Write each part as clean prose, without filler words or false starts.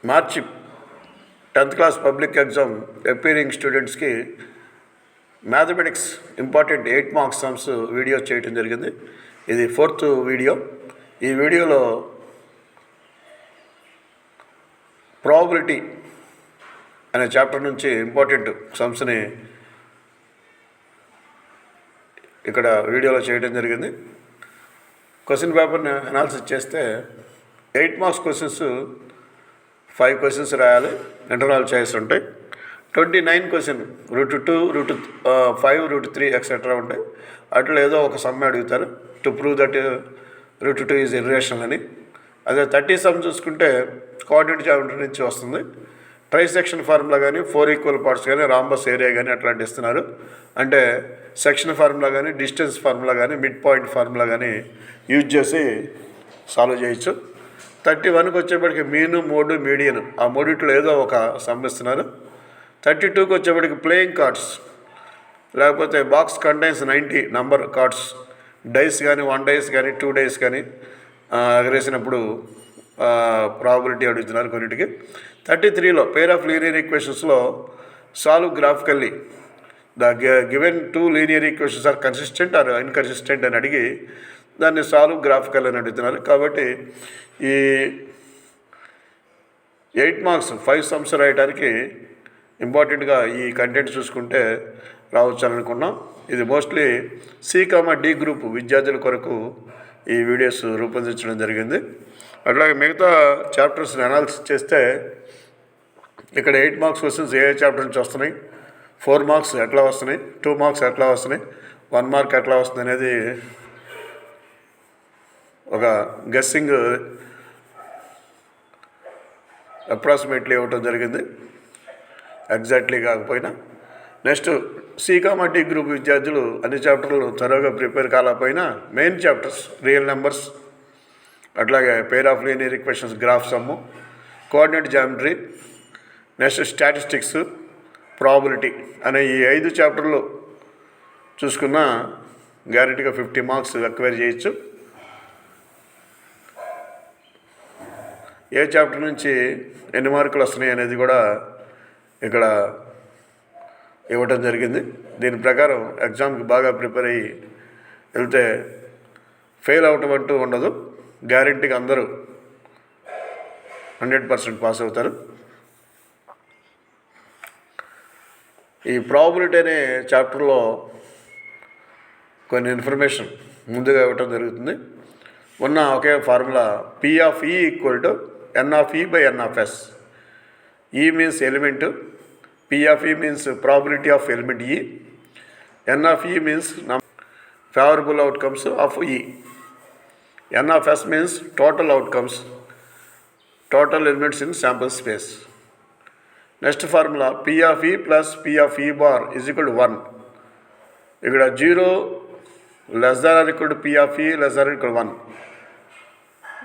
మార్చి 10th class public exam appearing స్టూడెంట్స్కి mathematics important 8 marks sums video చేయడం జరిగింది. ఇది 4th వీడియో. ఈ వీడియోలో ప్రాబబిలిటీ అనే చాప్టర్ నుంచి ఇంపార్టెంట్ సమ్స్ని ఇక్కడ వీడియోలో చేయడం జరిగింది. క్వశ్చన్ పేపర్ని అనాలిసిస్ చేస్తే 8 మార్క్స్ క్వశ్చన్స్ 5 క్వశ్చన్స్ రాయాలి, ఇంటర్నల్ చాయిస్ ఉంటాయి. 29 question root 2, root 5, root 3 etcetera ఉంటాయి. అట్లా ఏదో ఒక సమ్ అడుగుతారు to prove that root 2 is irrational అని. అదే 30 సమ్ చూసుకుంటే కోఆర్డినేట్ జామెట్రీ నుంచి వస్తుంది. ట్రైసెక్షన్ ఫార్ములా కానీ, 4 ఈక్వల్ పార్ట్స్ కానీ, రాంబస్ ఏరియా కానీ అట్లాంటి ఇస్తున్నారు. అంటే సెక్షన్ ఫార్ములా కానీ, డిస్టెన్స్ ఫార్ములా కానీ, మిడ్ పాయింట్ ఫార్ములా కానీ యూజ్ చేసి సాల్వ్ చేయొచ్చు. 31కి వచ్చేప్పటికి మీను, మోడ్, మీడియన్ ఆ మూడిట్లో ఏదో ఒక సమ్ ఇస్తున్నారు. 32కి వచ్చేప్పటికి ప్లేయింగ్ కార్డ్స్, లేకపోతే box contains 90 number cards, dice కానీ 1 డైస్ కానీ 2 డైస్ కానీ ఎగరేసినప్పుడు ప్రాబబిలిటీ అడుగుతున్నారు కొన్నిటికి. 33లో పేర్ ఆఫ్ లీనియర్ ఈక్వేషన్స్లో solve graphically the given 2 linear equations are consistent or inconsistent అని అడిగి దాన్ని సాల్వ్ గ్రాఫికల్ అని అడుగుతున్నారు. కాబట్టి ఈ 8 మార్క్స్ 5 సమ్స్ రాయడానికి ఇంపార్టెంట్గా ఈ కంటెంట్ చూసుకుంటే రావచ్చు అని అనుకున్నాం. ఇది మోస్ట్లీ C, D గ్రూప్ విద్యార్థుల కొరకు ఈ వీడియోస్ రూపొందించడం జరిగింది. అట్లాగే మిగతా చాప్టర్స్ని అనాలిసిస్ చేస్తే ఇక్కడ 8 మార్క్స్ క్వశ్చన్స్ ఏ చాప్టర్ నుంచి వస్తున్నాయి, 4 మార్క్స్ ఎట్లా వస్తున్నాయి, 2 మార్క్స్ ఎట్లా వస్తున్నాయి, 1 మార్క్ ఎట్లా వస్తుంది అనేది ఒక గెస్సింగ్ అప్రాక్సిమేట్లీ ఇవ్వటం జరిగింది, ఎగ్జాక్ట్లీ కాకపోయినా. నెక్స్ట్ C, D గ్రూప్ విద్యార్థులు అన్ని చాప్టర్లు త్వరగా ప్రిపేర్ కాలేకపోయినా మెయిన్ చాప్టర్స్ రియల్ నెంబర్స్, అట్లాగే pair of linear equations graph సమ్ము, coordinate geometry, next statistics, probability అనే ఈ 5 చాప్టర్లు చూసుకున్న గ్యారెంటీగా 50 మార్క్స్ ఎక్వైర్ చేయొచ్చు. ఏ చాప్టర్ నుంచి ఎన్ని మార్కులు వస్తున్నాయి అనేది కూడా ఇక్కడ ఇవ్వటం జరిగింది. దీని ప్రకారం ఎగ్జామ్కి బాగా ప్రిపేర్ అయ్యి వెళ్తే ఫెయిల్ అవటం అంటూ ఉండదు. గ్యారెంటీగా అందరూ 100% పాస్ అవుతారు. ఈ ప్రాబబిలిటీ అనే చాప్టర్లో కొన్ని ఇన్ఫర్మేషన్ ముందుగా ఇవ్వటం జరుగుతుంది. ఉన్న ఒకే formula P of E equal to N of E by N of S. E means element, P of E means probability of element E, N of E means favourable outcomes of E, N of S means total outcomes, total elements in sample space. Next formula P of E plus P of E bar is equal to 1. ఇక్కడ 0 less than or equal to P of E less than equal 1.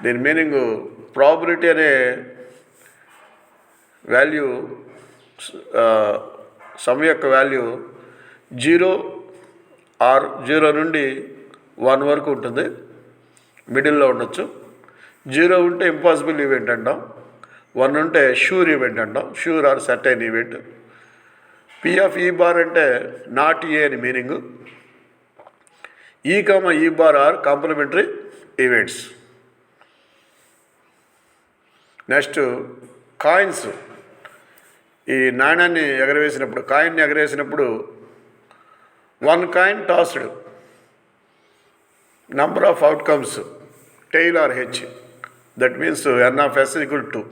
దీని meaning probability అనే value some యొక్క value 0 are 0 నుండి 1 వరకు ఉంటుంది, మిడిల్లో ఉండొచ్చు. 0 ఉంటే ఇంపాసిబుల్ ఈవెంట్ అంటాం, 1 ఉంటే షూర్ ఈవెంట్ అంటాం, sure or certain event. P of E bar అంటే నాట్ ఏ అని meaning. E, E bar or complementary events. Next coins, ఈ నాణ్యాన్ని ఎగరవేసినప్పుడు, కాయిన్ని ఎగరవేసినప్పుడు 1 coin tossed, number of outcomes tail or H, that means N of S equal to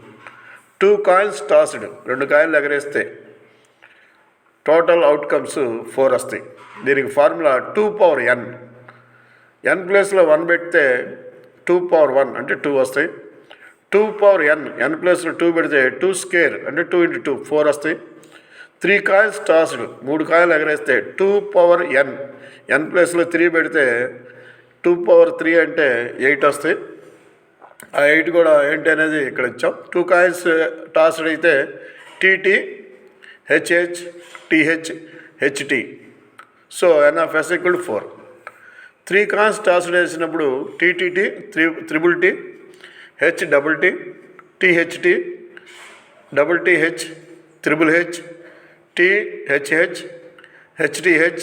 2 coins tossed, 2 కాయిన్లు ఎగరేస్తే total outcomes 4 వస్తాయి. దీనికి ఫార్ములా 2 పవర్ N. N ప్లేస్లో 1 పెడితే 2 పవర్ 1 అంటే 2 వస్తాయి. 2 పవర్ N, N ప్లేస్లో 2 పెడితే 2 స్క్వేర్ అంటే 2 × 2 4 వస్తాయి. 3 కాయిన్స్ టాస్డ్, 3 కాయిన్లు ఎగరేస్తే 2 పవర్ N, N ప్లేస్లో 3 పెడితే 2 పవర్ 3 అంటే 8 వస్తాయి. ఆ 8 కూడా ఏంటి అనేది ఇక్కడ ఇచ్చాం. 2 కాయిన్స్ టాస్డ్ అయితే TT, HH, TH, HT. So N of S equal to 4. 3 coins tossed వేసినప్పుడు TTT, TTT, HTT, THT, TTH, triple H, THH, HTH,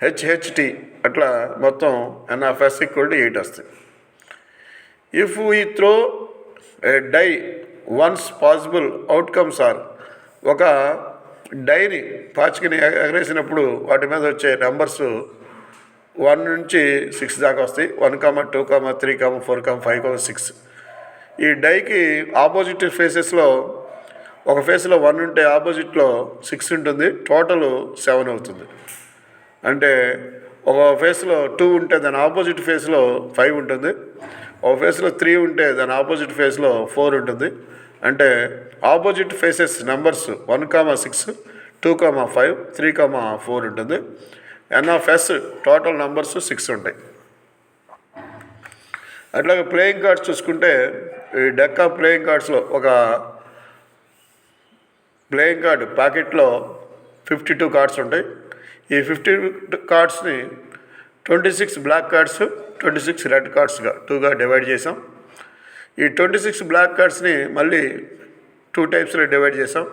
HHT అట్లా మొత్తం NFS ఈక్వల్ టు 8 వస్తాయి. If we throw a die once possible outcomes are, ఒక డైని పాచికని ఎగరేసినప్పుడు వాటి మీద వచ్చే numbers 1 నుంచి 6 దాకా వస్తాయి. 1, 2, 3, 4, 5, 6. ఈ డైకి ఆపోజిట్ ఫేసెస్లో ఒక ఫేస్లో 1 ఉంటే ఆపోజిట్లో 6 ఉంటుంది, టోటల్ 7 అవుతుంది. అంటే ఒక ఫేస్లో 2 ఉంటే దాని ఆపోజిట్ ఫేస్లో 5 ఉంటుంది, ఒక ఫేస్లో 3 ఉంటే దాని ఆపోజిట్ ఫేస్లో 4 ఉంటుంది. అంటే ఆపోజిట్ ఫేసెస్ నెంబర్స్ 1, 6, 2, 5, 3, 4 ఉంటుంది. NFS టోటల్ నెంబర్స్ 6 ఉంటాయి. అట్లాగే ప్లేయింగ్ కార్డ్స్ చూసుకుంటే ఈ డెక్ ఆఫ్ ప్లేయింగ్ కార్డ్స్లో ఒక ప్లేయింగ్ కార్డు ప్యాకెట్లో 52 కార్డ్స్ ఉంటాయి. ఈ 52 కార్డ్స్ని 26 బ్లాక్ కార్డ్స్, 26 రెడ్ కార్డ్స్గా 2గా డివైడ్ చేసాం. ఈ 26 బ్లాక్ కార్డ్స్ని మళ్ళీ 2 టైప్స్లో డివైడ్ చేసాం.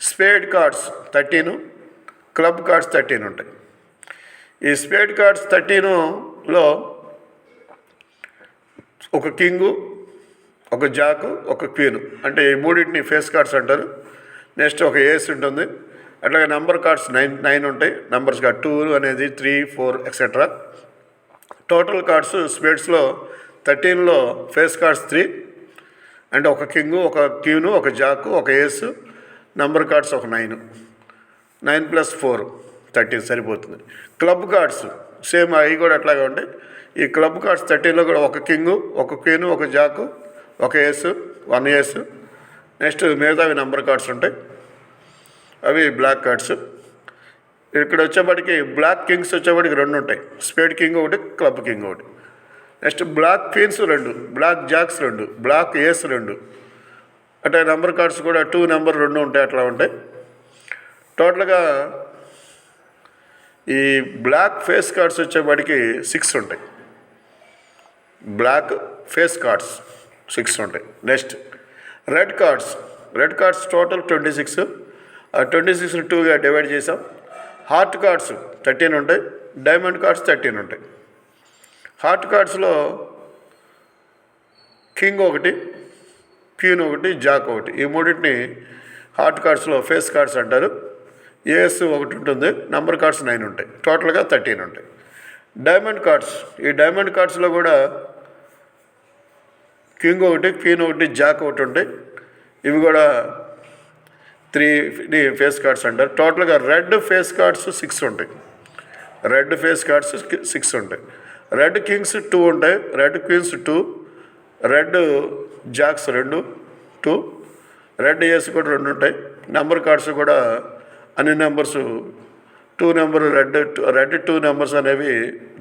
స్పేడ్ కార్డ్స్ 13, క్లబ్ కార్డ్స్ 13 ఉంటాయి. ఈ స్పేడ్ కార్డ్స్ 13లో ఒక కింగు, ఒక జాకు, ఒక క్వీను, అంటే ఈ మూడింటిని ఫేస్ కార్డ్స్ అంటారు. నెక్స్ట్ ఒక ఏస్ ఉంటుంది. అట్లాగే నెంబర్ కార్డ్స్ 9 ఉంటాయి. నెంబర్స్గా 2 అనేది 3, 4 ఎక్సెట్రా. టోటల్ కార్డ్స్ స్పేడ్స్లో 13లో ఫేస్ కార్డ్స్ 3, అంటే ఒక కింగు, ఒక క్వీను, ఒక జాకు, ఒక ఏస్, నెంబర్ కార్డ్స్ ఒక 9. 9 + 4 13 సరిపోతుంది. క్లబ్ కార్డ్స్ సేమ్ అవి కూడా అట్లాగే ఉంటాయి. ఈ క్లబ్ కార్డ్స్ 13లో కూడా ఒక కింగు, ఒక క్వీను, ఒక జాకు, ఒక ఏసు, 1 ఏసు. నెక్స్ట్ మిగతావి నెంబర్ కార్డ్స్ ఉంటాయి, అవి బ్లాక్ కార్డ్స్. ఇక్కడ వచ్చేప్పటికి బ్లాక్ కింగ్స్ వచ్చేప్పటికి 2 ఉంటాయి. స్పేడ్ కింగ్ ఒకటి, క్లబ్ కింగ్ ఒకటి. Next black queens 2, black jacks 2, black ace 2. అంటే నెంబర్ కార్డ్స్ కూడా 2 నెంబర్ 2 ఉంటాయి, అట్లా ఉంటాయి. టోటల్గా ఈ బ్లాక్ ఫేస్ కార్డ్స్ వచ్చేప్పటికి 6 ఉంటాయి. బ్లాక్ ఫేస్ కార్డ్స్ 6 ఉంటాయి. Next red cards total 26. ఆ 26ని 2గా డివైడ్ చేసాం. హార్ట్ కార్డ్స్ 13 ఉంటాయి, డైమండ్ కార్డ్స్ 13 ఉంటాయి. హార్ట్ కార్డ్స్లో కింగ్ ఒకటి, క్వీన్ ఒకటి, జాక్ ఒకటి, ఈ మూడింటిని హార్ట్ కార్డ్స్లో ఫేస్ కార్డ్స్ అంటారు. ఏఎస్ ఒకటి ఉంటుంది, నెంబర్ కార్డ్స్ 9 ఉంటాయి, టోటల్గా 13 ఉంటాయి. డైమండ్ కార్డ్స్, ఈ డైమండ్ కార్డ్స్లో కూడా కింగ్ ఒకటి, క్వీన్ ఒకటి, జాక్ ఒకటి ఉంటాయి. ఇవి కూడా 3 ఫేస్ కార్డ్స్ అంటారు. టోటల్గా రెడ్ ఫేస్ కార్డ్స్ 6 ఉంటాయి. రెడ్ ఫేస్ కార్డ్స్ 6 ఉంటాయి. రెడ్ కింగ్స్ 2 ఉంటాయి, red queens 2, red jacks 2, red ace కూడా 2 ఉంటాయి. నెంబర్ కార్డ్స్ కూడా అన్ని నెంబర్స్ 2 నెంబర్, రెడ్ 2 నెంబర్స్ అనేవి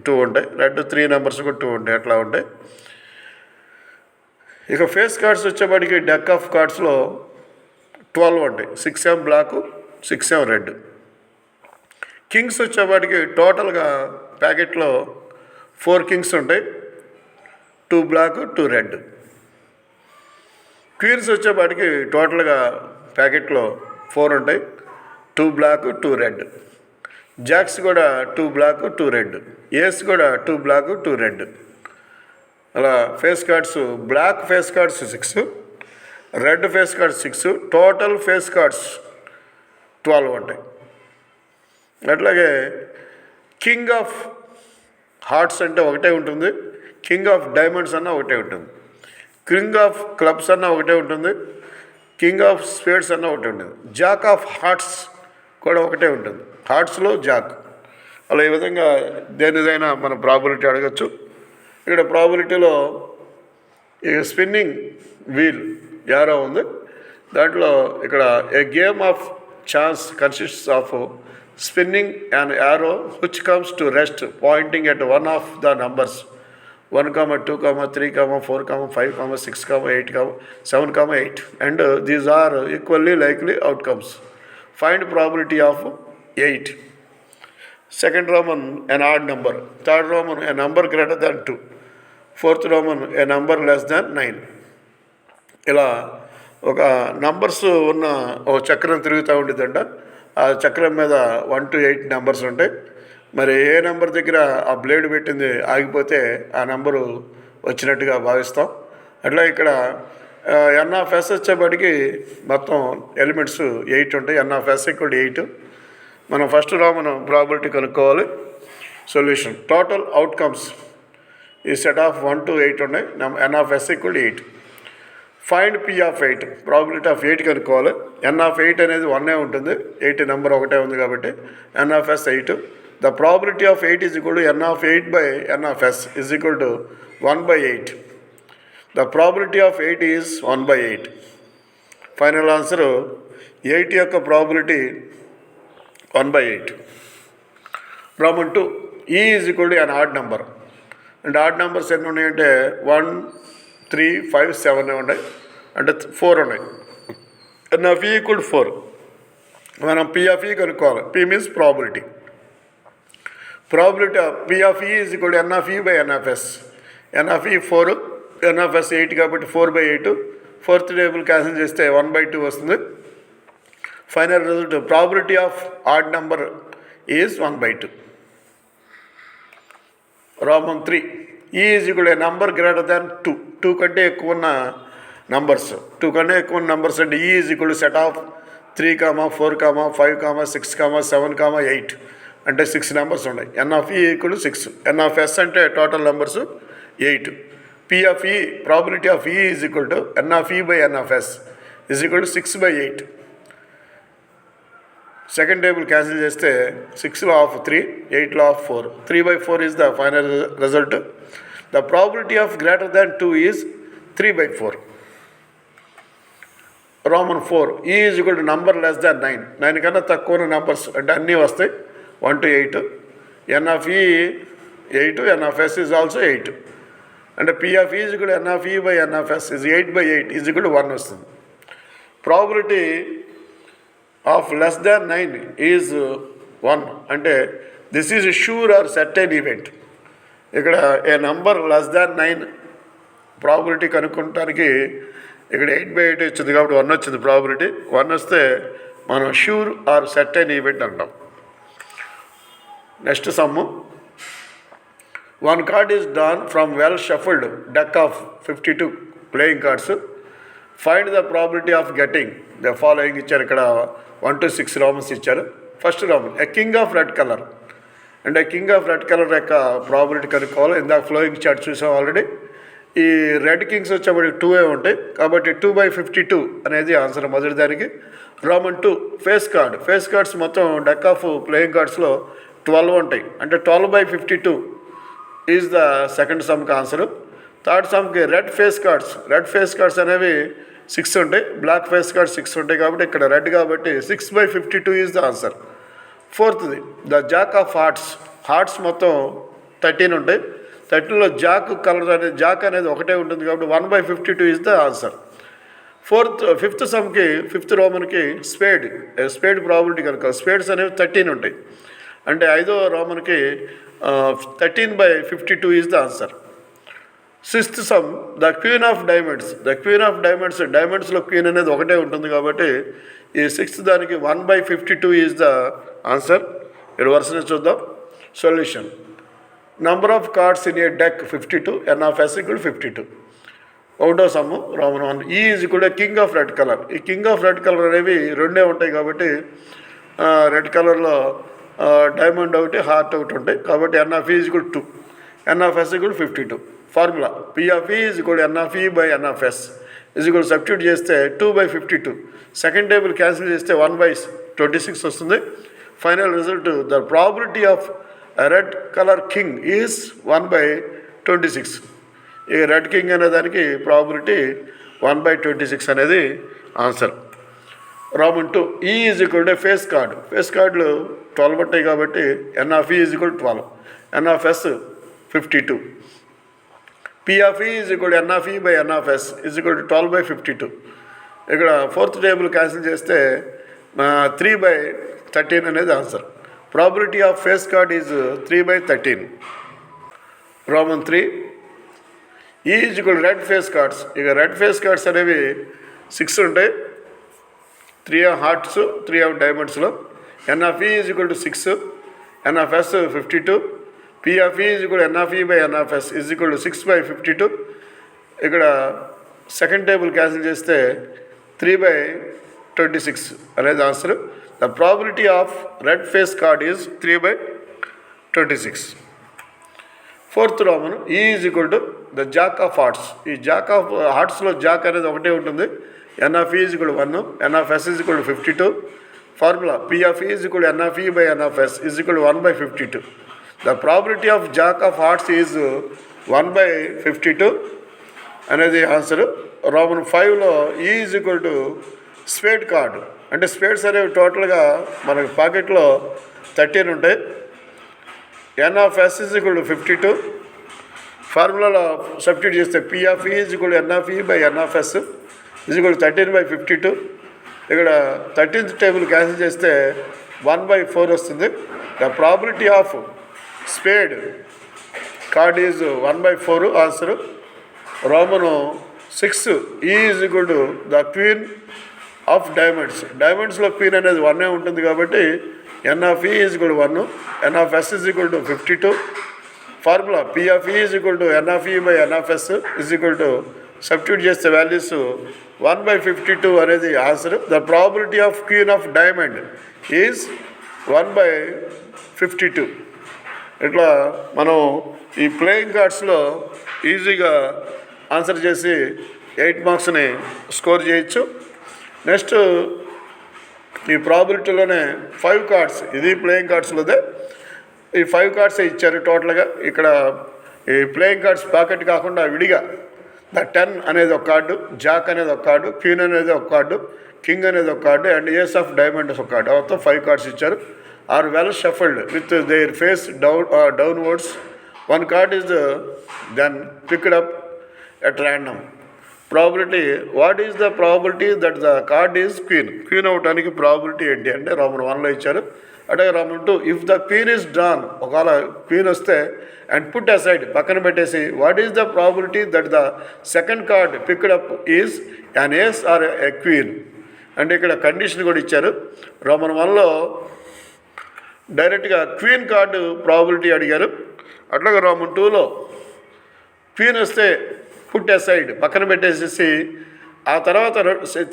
2 ఉంటాయి, రెడ్ 3 నెంబర్స్ కూడా 2 ఉంటాయి, అట్లా ఉంటాయి. ఇక ఫేస్ కార్డ్స్ వచ్చేప్పటికి డెక్ ఆఫ్ కార్డ్స్లో 12 ఉంటాయి. 6 బ్లాక్, 6 రెడ్. కింగ్స్ వచ్చేప్పటికి టోటల్గా ప్యాకెట్లో 4 కింగ్స్ ఉంటాయి, 2 బ్లాక్, 2 రెడ్. క్వీన్స్ వచ్చేప్పటికి టోటల్గా ప్యాకెట్లో 4 ఉంటాయి, 2 బ్లాక్, 2 రెడ్. జాక్స్ కూడా 2 బ్లాక్, 2 రెడ్. ఏస్ కూడా 2 బ్లాక్, 2 రెడ్. అలా face cards black face cards 6, red face cards 6, total face cards 12 ఉంటాయి. అట్లాగే కింగ్ ఆఫ్ హార్ట్స్ అంటే ఒకటే ఉంటుంది, కింగ్ ఆఫ్ డైమండ్స్ అన్న ఒకటే ఉంటుంది, కింగ్ ఆఫ్ క్లబ్స్ అన్న ఒకటే ఉంటుంది, కింగ్ ఆఫ్ స్పేడ్స్ అన్న ఒకటే ఉంటుంది, జాక్ ఆఫ్ హార్ట్స్ కూడా ఒకటే ఉంటుంది, హార్ట్స్లో జాక్. అలా ఈ విధంగా దేనిదైనా మన ప్రాబిలిటీ అడగచ్చు. ఇక్కడ ప్రాబిలిటీలో ఈ స్పిన్నింగ్ వీల్ యారో ఉంది. దాంట్లో ఇక్కడ a game of chance consists of spinning and arrow which comes to rest pointing at one of the numbers 1, 2, 3, 4, 5, 6, 8, 7, 8 and these are equally likely outcomes. Find probability of 8. Second Roman an odd number, third Roman a number greater than 2, fourth Roman a number less than 9. ఇలా ఒక numbers ఉన్న ఒక చక్రం తిరుగుతూ ఉండిద్దంట. ఆ చక్రం మీద 1 to 8 నెంబర్స్ ఉంటాయి. మరి ఏ నెంబర్ దగ్గర ఆ బ్లేడ్ పెట్టింది ఆగిపోతే ఆ నెంబరు వచ్చినట్టుగా భావిస్తాం. అట్లా ఇక్కడ ఎన్ ఆఫ్ ఎస్ వచ్చేప్పటికి మొత్తం ఎలిమెంట్స్ 8 ఉంటాయి. ఎన్ ఆఫ్ ఎస్ ఈక్వల్ 8. మనం ఫస్ట్ మనం ప్రాబిలిటీ కనుక్కోవాలి. సొల్యూషన్ టోటల్ అవుట్కమ్స్ ఈ సెట్ ఆఫ్ 1 to 8 ఉన్నాయి. N of S equal 8. Find P of 8, probability of 8 కనుక్కోవాలి. ఎన్ ఆఫ్ 8 అనేది 1 ఉంటుంది. 8 నెంబర్ ఒకటే ఉంది కాబట్టి ఎన్ of S 8. The probability of 8 is equal to N of 8 by N of S is equal to 1/8. The probability of 8 is 1/8. Final answer 8 యొక్క probability 1/8. Problem 2, E is equal to an odd number. అంటే odd numbers ఎన్ని ఉన్నాయంటే 1, 3, 5, 7 ఉన్నాయి. అంటే 4 ఉన్నాయి. N of E equal 4. మనం P of E కనుక్కోవాలి. P means probability. Probability P of E is equal to N of E by N of S. N of E 4, n of S 8 కాబట్టి 4/8. Fourth table cancel చేస్తే 1/2 వస్తుంది. Final result probability of odd number is 1/2. Problem 3, E is equal to number greater than 2. 2 కంటే ఎక్కువ ఉన్న numbers. 2 కంటే ఎక్కువ ఉన్న numbers అంటే E is equal to set of 3, 4, 5, 6, 7, 8. అంటే 6 నెంబర్స్ ఉన్నాయి. N of E equal to 6. N of S అంటే total numbers 8. P of E probability of E is equal to N of E by N of S is equal to 6/8. Second table cancel చేస్తే 6లో of 3, 8లో of 4. 3/4 is the final result. The probability of greater than 2 is 3/4. Roman 4, E is equal to number less than 9. 9 కన్నా తక్కువ ఉన్న numbers అంటే అన్నీ వస్తాయి. 1 to 8. N of E 8, n of S is also 8. అంటే P of E is equal to N of E by N of S is 8/8 is equal to 1 వస్తుంది. Probability of less than 9 is 1. అంటే this is sure or certain event. ఇక్కడ a number less than 9 probability కనుక్కోవటానికి ఇక్కడ 8/8 వచ్చింది కాబట్టి 1 వచ్చింది probability. 1 వస్తే మనం షూర్ ఆర్ సర్టెన్ ఈవెంట్ అంటాం. Next sum. 1 card is drawn from well shuffled deck of 52 playing cards. Find the probability of getting the following ఇచ్చారు. ఇక్కడ 1 to 6 రోమన్స్ ఇచ్చారు. First roman a king of red colour. అంటే king of red colour యొక్క probability కనుక్కోవాలి. ఇందాక flowing chart చూసాం already. ఈ red kings వచ్చేప్పటికి 2 ఉంటాయి కాబట్టి 2/52 అనేది ఆన్సర్ మొదటి దానికి. Roman 2 face card. Face cards మొత్తం డెక్ ఆఫ్ ప్లేయింగ్ కార్డ్స్లో 12 ఉంటాయి. అంటే 12/52 ఈజ్ ద సెకండ్ సమ్కి ఆన్సరు. థర్డ్ సమ్కి రెడ్ ఫేస్ కార్డ్స్. రెడ్ ఫేస్ కార్డ్స్ అనేవి 6 ఉంటాయి. బ్లాక్ ఫేస్ కార్డ్స్ 6 ఉంటాయి కాబట్టి ఇక్కడ రెడ్ కాబట్టి 6/52 ఈజ్ ద ఆన్సర్. ఫోర్త్ది the jack of hearts. Hearts మొత్తం 13 ఉంటాయి. 13లో జాక్ కలర్ అనేది జాక్ అనేది ఒకటే ఉంటుంది కాబట్టి 1/52 ఈజ్ ద ఆన్సర్. ఫిఫ్త్ సమ్కి ఫిఫ్త్ రోమన్కి స్పేడ్ ప్రాబిలిటీ కనుక స్పేడ్స్ అనేవి 13 ఉంటాయి. అంటే 5వ రోమన్కి 13/52 is the answer. Sixth sum the queen of diamonds. The queen of diamonds. డైమండ్స్లో క్వీన్ అనేది ఒకటే ఉంటుంది కాబట్టి ఈ 6th దానికి 1/52 ఈజ్ ద ఆన్సర్. ఇక్కడ వరుసనే చూద్దాం. Solution number of cards in a deck 52. N of S equal 52. ఒకటో సమ్ము రోమన్ 1 ఈ ఈజ్ కూడా కింగ్ ఆఫ్ రెడ్ కలర్. ఈ కింగ్ ఆఫ్ రెడ్ కలర్ అనేవి 2 ఉంటాయి కాబట్టి రెడ్ కలర్లో డైమండ్ ఒకటి హార్ట్ ఒకటి ఉంటాయి కాబట్టి ఎన్ of E is equal 2. N of S equal 52. Formula P of E is equal N of E by N of S is equal substitute చేస్తే 2/52. Second table cancel చేస్తే 1/26 వస్తుంది. Final result the probability of red colour king is 1/26. ఈ red king అనే దానికి probability 1/26 అనేది answer. Roman 2 E is equal to face card. Face కార్డులు 12 ఉంటాయి కాబట్టి ఎన్ of E is equal 12. N of S 52. P of E is equal N of E by N of S is equal to 12/52. ఇక్కడ fourth table cancel చేస్తే 3/13 అనేది answer. Probability of face card is 3/13. Roman 3 E is equal red face cards. ఇక red face cards అనేవి 6 ఉంటాయి. 3 of hearts, 3 of డైమండ్స్లో n of E is equal to 6, N of S 52, P of E is equal N of E by N of S is equal to 6/52. ఇక్కడ second table cancel చేస్తే 3/26 అనేది answer. The probability of red face card is 3/26. Fourth roman E is equal to the jack of hearts. ఈ jack of హార్ట్స్లో jack అనేది ఒకటే ఉంటుంది. N of E is equal 1, N of S is equal 52. Formula P of E is equal N of E by N of S is equal 1/52. The probability of jack of hearts is 1/52 అనేది answer. Roman 5లో E is equal to spade card. అంటే spades అనేవి టోటల్గా మనకి పాకెట్లో 13 ఉంటాయి. ఎన్ of S is equal to 52. ఫార్ములాలో substitute చేస్తే P of E is equal N of E by N of S is equal 13/52. ఇక్కడ 13th టేబుల్ క్యాన్సిల్ చేస్తే 1/4 వస్తుంది. The probability of spade card is 1/4 answer. Roman 6 E is equal to the queen of diamonds. డైమండ్స్లో queen అనేది 1 ఉంటుంది కాబట్టి ఎన్ of E is equal 1, N of S is equal to 52. Formula P of E is equal to N of E by N of S is equal to substitute చేస్తే values 1/52 అనేది answer. The probability of queen of diamond is 1/52. ఇట్లా మనం ఈ playing కార్డ్స్లో ఈజీగా answer చేసి 8 మార్క్స్ని score చేయొచ్చు. Next ఈ ప్రాబిలిటీలోనే 5 cards, ఇది ప్లేయింగ్ కార్డ్స్లోదే. ఈ 5 కార్డ్స్ ఇచ్చారు టోటల్గా. ఇక్కడ ఈ ప్లేయింగ్ కార్డ్స్ ప్యాకెట్ కాకుండా విడిగా ద 10 అనేది ఒక కార్డు, జాక్ అనేది ఒక కార్డు, క్వీన్ అనేది ఒక కార్డు, కింగ్ అనేది ఒక card and ace of diamonds ఒక కార్డు. మొత్తం 5 కార్డ్స్ ఇచ్చారు. Are well shuffled with their face downwards. 1 card is then picked up at random. Probability, what is the probability that the card is queen. Queen అవటానికి probability ఏంటి అంటే roman 1లో ఇచ్చారు. అంటే roman 2 if the queen is drawn, ఒకవేళ queen వస్తే and put aside పక్కన పెట్టేసి what is the probability that the second card picked up is an ace or a queen. అంటే ఇక్కడ కండిషన్ కూడా ఇచ్చారు. రోమన్ 1లో డైరెక్ట్గా క్వీన్ కార్డు ప్రాబిలిటీ అడిగారు. అట్లాగే రోమన్ 2లో క్వీన్ వస్తే పుట్ అసైడ్ పక్కన పెట్టేసేసి ఆ తర్వాత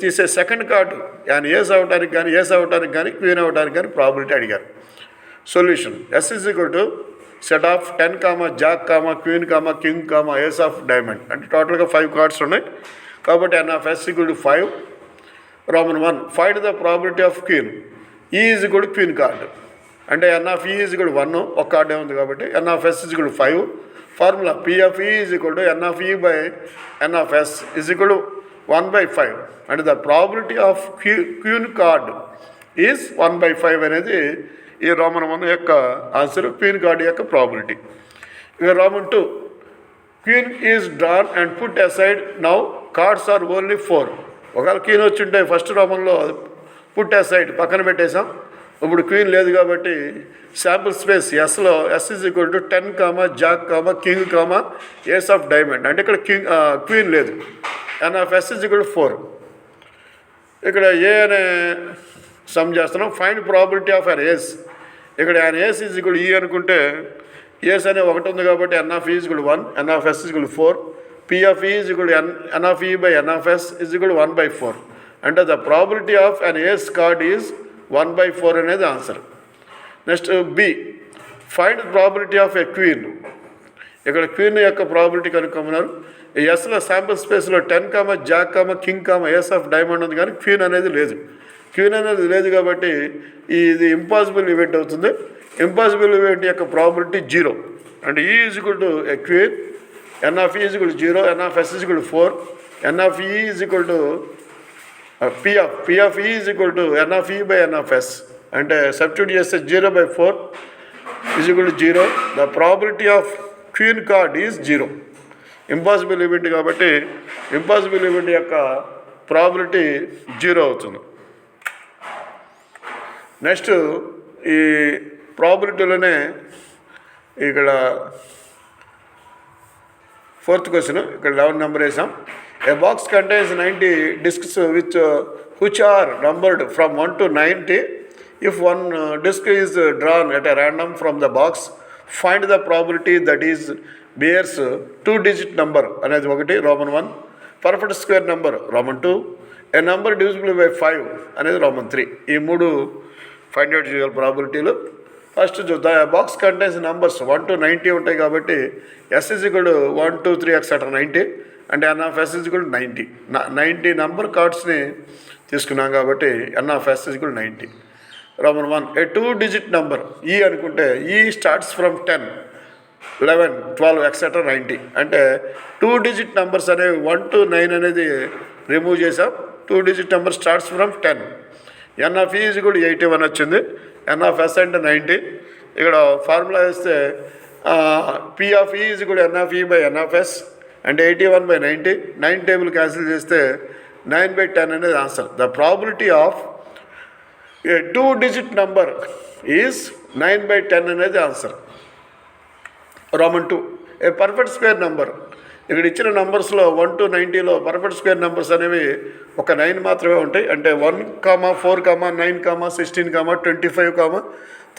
తీసే సెకండ్ కార్డు యాన్ ఏస్ అవడానికి కానీ, ఏస్ అవడానికి కానీ, క్వీన్ అవడానికి కానీ ప్రాబిలిటీ అడిగారు. Solution S is equal to set of 10, jack, queen, king, ace of diamond. అంటే టోటల్గా 5 కార్డ్స్ ఉన్నాయి కాబట్టి ఎన్ of S equal to 5. Roman 1 find the probability of queen. E is equal to queen card. అంటే n of E is equal to 1, ఒక కార్డే ఉంది కాబట్టి ఎన్ of S is equal to 5. Formula P of E is equal to N of E by N of S is equal to 1/5. అంటే the probability of queen card is 1/5 అనేది ఈ Roman 1 యొక్క answer, queen card యొక్క probability. ఇక Roman 2 queen is drawn and put aside. Now cards are only 4. ఒకవేళ queen వచ్చి ఉంటే first రోమన్లో put aside పక్కన పెట్టేసాం. ఇప్పుడు క్వీన్ లేదు కాబట్టి శాంపుల్ స్పేస్ ఎస్లో S is equal to 10, jack, king, ace of diamond. అంటే ఇక్కడ క్వీన్ లేదు. N of S is equal to 4. ఇక్కడ ఏ అనే సమ్ చేస్తున్నాం. Find probability of an ace. ఇక్కడ అన్ ఏస్ ఈజ్ ఈక్వల్ ఈ అనుకుంటే ఏస్ అనే ఒకటి ఉంది కాబట్టి ఎన్ of E is equal 1, N of S is equal 4. P of E is equal N of E by N of S is equal 1/4. అంటే the probability of an ace card is 1/4 అనేది answer. Next B find probability of a queen. ఇక్కడ queen యొక్క probability కనుక్కోమన్నారు. ఎస్లో sample స్పేస్లో 10, jack, king, ace of diamond ఉంది కానీ queen అనేది లేదు. క్వీన్ అనేది లేదు కాబట్టి ఇది ఇంపాసిబుల్ ఈవెంట్ అవుతుంది. ఇంపాసిబుల్ ఈవెంట్ యొక్క ప్రాబిలిటీ 0. అంటే E is equal to a queen, n of E is equal to 0, n of S is equal to 4, n of E is equal to P of E is equal to N of E by N of S. అంటే substitute చేస్తే 0/4 is equal to 0. The probability of queen card is 0. Impossible event కాబట్టి impossible event యొక్క probability 0 అవుతుంది. Next ఈ ప్రాబిలిటీలోనే ఇక్కడ 4th question, ఇక్కడ 11 number వేసాం. A box contains 90 discs which are numbered from 1 to 90. If one disc is drawn at a random from the box, find the probability that is bears 2-digit number అనేది ఒకటి Roman 1, perfect square number Roman 2, a number divisible by 5 అనేది Roman 3. ఈ మూడు find out చేయాలి ప్రాబిలిటీలు. First చూద్దాం. Box contains numbers 1 to 90 ఉంటాయి కాబట్టి S is equal to 1, 2, 3 etc. 90 అంటే N of S is equal to 90. 90 number కార్డ్స్ని తీసుకున్నాం కాబట్టి N of S is equal to 90. Roman 1, A 2-digit number ఈ అనుకుంటే ఈ స్టార్ట్స్ ఫ్రమ్ 10, 11, 12 etc. 90 అంటే 2-digit నెంబర్స్ అనేవి 1 to 9 అనేది రిమూవ్ చేసాం. 2-digit number starts from 10. N of E is equal to 81 వచ్చింది. N of S అంటే 90. ఇక్కడ ఫార్ములా వేస్తే P of E is equal to N of E by N of S అంటే 81 by 90. 9 table cancel చేస్తే 9/10 అనేది answer. The probability of A 2-digit number is 9/10 అనేది answer. Roman 2, a perfect square number. ఇక్కడ ఇచ్చిన నెంబర్స్లో 1 to 90లో perfect square numbers అనేవి ఒక 9 మాత్రమే ఉంటాయి. అంటే 1, 4, 9, 16, 25,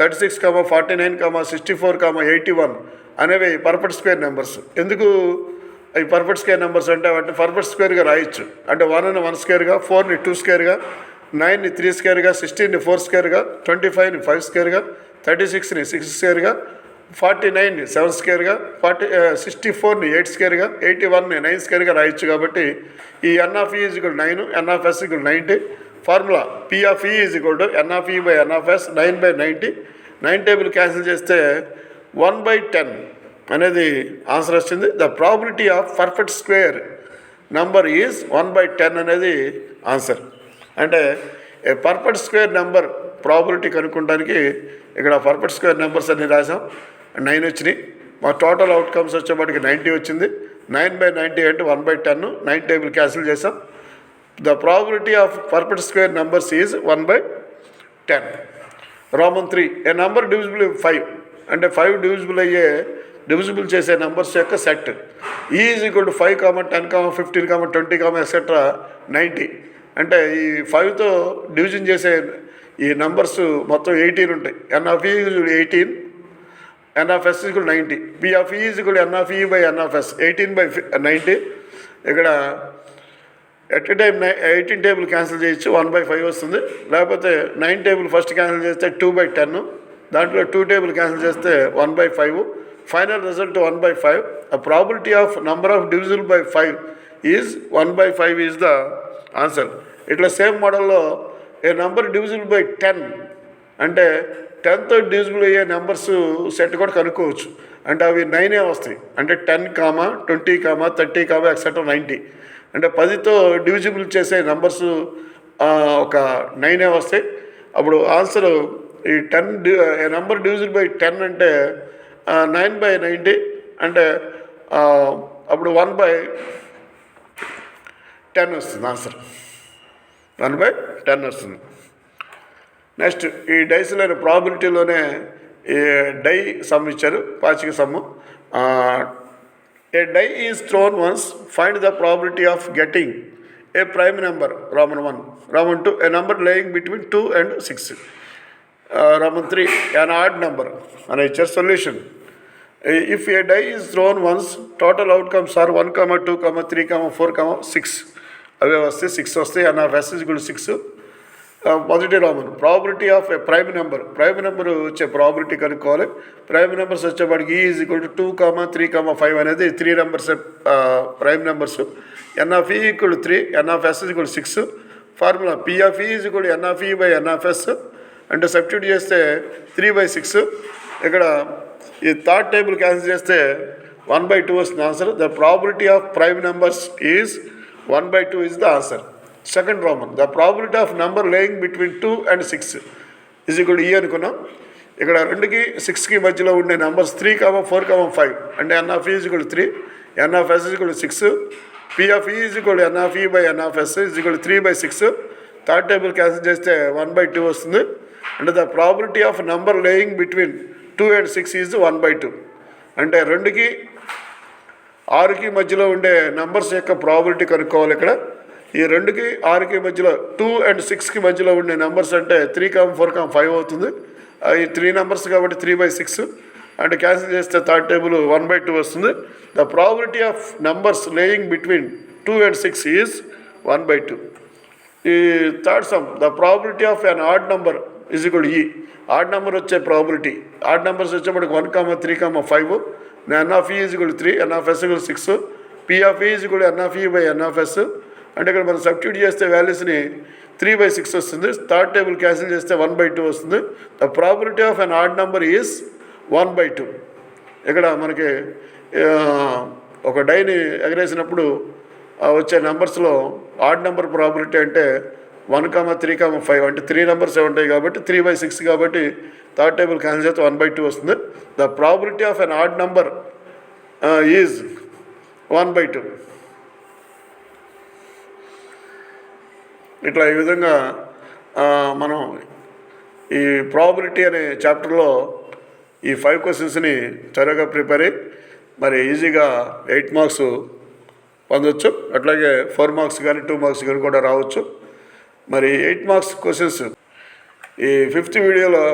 36, 49, 64, 81 అనేవి పర్ఫెక్ట్ స్క్వేర్ నెంబర్స్. ఎందుకు అవి పర్ఫెక్ట్ స్క్వేర్ నెంబర్స్ అంటే వాటిని పర్ఫెక్ట్ స్క్వేర్గా రాయొచ్చు. అంటే 1ని 1 స్క్వేర్గా, 4ని 2 స్క్వేర్గా, 9ని 3 స్క్వేర్గా, 16ని 4 స్క్వేర్గా, 25ని 5 స్క్వేర్గా, 36ని 6 స్క్వేర్గా, 49ని 7 స్క్వేర్గా, 64ని 8 స్క్వేర్గా, 81ని 9 స్క్వేర్గా రాయొచ్చు. కాబట్టి ఈ N of E is equal to 9, N of S is equal to 90. Formula P of E is equal to N of E by N of S 9/90. 9 table cancel చేస్తే 1/10 అనేది ఆన్సర్ వచ్చింది. The probability of perfect square number is 1/10 అనేది answer. అంటే perfect square number probability కనుక్కోవడానికి ఇక్కడ perfect square numbers అన్ని రాసాం. 9 వచ్చినాయి. మా టోటల్ అవుట్కమ్స్ వచ్చేప్పటికి 90 వచ్చింది. 9/90 అంటే 1/10. 9 టేబుల్ క్యాన్సిల్ చేసాం. The probability of perfect square numbers is 1/10. Roman 3, A number divisible 5 అంటే 5 డివిజిబుల్ చేసే నెంబర్స్ యొక్క సెట్. ఈ ఈజ్ ఈక్వల్ టు 5, 10, 15, 20, ఎక్సెట్రా 90 అంటే ఈ 5తో డివిజన్ చేసే ఈ నెంబర్స్ మొత్తం 18 ఉంటాయి. N of E is 18, N of S is equal to 90. P of E is equal to N of E by N of S 18/90. ఇక్కడ at a time 18 table cancel చేయొచ్చు, 1/5 వస్తుంది. లేకపోతే 9 టేబుల్ ఫస్ట్ క్యాన్సిల్ చేస్తే 2/10, దాంట్లో 2 table cancel చేస్తే 1/5. Final result 1/5. ఆ probability of number of divisible by 5 is 1/5 is the answer. ఇట్లా same మోడల్లో ఏ నెంబర్ డివిజిబుల్ బై 10 అంటే 10తో డివిజిబుల్ అయ్యే నెంబర్స్ సెట్ కూడా కనుక్కోవచ్చు. అంటే అవి 9 వస్తాయి. అంటే 10, 20, 30, ఎక్సెట్రా 90 అంటే 10తో డివిజిబుల్ చేసే నెంబర్స్ ఒక 9 వస్తాయి. అప్పుడు ఆన్సర్ ఈ 10 నెంబర్ డివిజిబుల్ బై 10 అంటే 9/90 అంటే అప్పుడు 1/10 వస్తుంది ఆన్సర్. 1/10 వస్తుంది. నెక్స్ట్ ఈ డైస్లోని ప్రాబిలిటీలోనే ఈ డై సమ్ ఇచ్చారు, పాచిక sum. A die is thrown once, find the probability of getting a prime number. Roman 1, roman 2, a number lying between 2 and 6. Roman 3, an odd number అని ఇచ్చారు. Solution if a die is thrown once total outcomes are 1, 2, 3, 4, 6 అవే వస్తాయి. 6 వస్తాయి. N of S is equal to 6. మొదటి Roman probability of A prime number. Prime number వచ్చే probability కనుక్కోవాలి. Prime numbers వచ్చేప్పటికి E is equal to 2, 3, 5 అనేది 3 numbers prime numbers. N of E equal to 3, N of S is equal to 6. Formula P of E is equal to N of E by N of S అంటే substitute చేస్తే 3/6. ఇక్కడ ఈ third table cancel చేస్తే 1/2 వస్తుంది answer. The probability of prime numbers is 1/2 is the answer. Second Roman, the probability of number lying between 2 and 6 is equal to E అనుకున్నాం. ఇక్కడ 2కి 6కి మధ్యలో ఉండే నెంబర్స్ 3, 4, 5 అంటే N of E is equal to 3, N of S is equal to 6. P of E is equal to N of E by N of S is equal to 3/6. Third table cancel చేస్తే 1/2 వస్తుంది. అంటే the probability of number lying between 2 and 6 is 1/2. అంటే 2కి 6కి మధ్యలో ఉండే numbers యొక్క probability కనుక్కోవాలి. ఇక్కడ ఈ 2కి 6కి మధ్యలో 2 and 6కి మధ్యలో ఉండే నెంబర్స్ అంటే 3, 4, 5 అవుతుంది. ఈ 3 నెంబర్స్ కాబట్టి 3/6 అంటే క్యాన్సిల్ చేస్తే థర్డ్ టేబుల్ 1/2 వస్తుంది. The probability of numbers laying between 2 and 6 is 1/2. ఈ third sum, the probability of an odd number is equal ఈ. ఆడ్ నెంబర్ వచ్చే ప్రాబిలిటీ, ఆడ్ నెంబర్స్ వచ్చేప్పటికి 1, 3, 5. n of e is equal 3, n of s equal 6, p of e is equal n of e by n of s. అంటే ఇక్కడ మనం substitute చేస్తే వాల్యూస్ని 3/6 వస్తుంది. Third table cancel చేస్తే 1/2 వస్తుంది. The probability of an odd number is 1/2. ఇక్కడ మనకి ఒక డైని ఎగరేసినప్పుడు వచ్చే నెంబర్స్లో ఆడ్ నెంబర్ ప్రాబిలిటీ అంటే 1, 3, 5 అంటే 3 నెంబర్స్ ఉంటాయి కాబట్టి 3/6 కాబట్టి థర్డ్ టేబుల్ క్యాన్సిల్ చేస్తే 1/2 వస్తుంది. The probability of an odd number is 1/2. ఇట్లా ఈ విధంగా మనం ఈ ప్రాబిలిటీ అనే చాప్టర్లో ఈ 5 క్వశ్చన్స్ని త్వరగా ప్రిపేర్ అయ్యి మరి ఈజీగా 8 మార్క్స్ పొందొచ్చు. అట్లాగే 4 మార్క్స్ కానీ 2 మార్క్స్ కానీ కూడా రావచ్చు. మరి 8 మార్క్స్ క్వశ్చన్స్ ఈ 5th వీడియోలో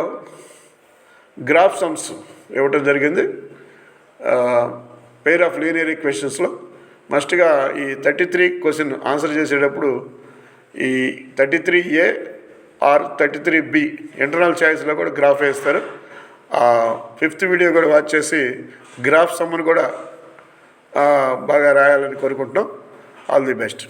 గ్రాఫ్ సమ్స్ ఇవ్వటం జరిగింది. పెయిర్ ఆఫ్ లీనియర్ ఈక్వేషన్స్లో మస్ట్గా ఈ 33 క్వశ్చన్ ఆన్సర్ చేసేటప్పుడు ఈ 33A ఆర్ 33B ఇంటర్నల్ చాయిస్లో కూడా గ్రాఫ్ వేస్తారు. 5th వీడియో కూడా వాచ్ చేసి గ్రాఫ్ సమ్ని కూడా బాగా రాయాలని కోరుకుంటున్నాం. All the best.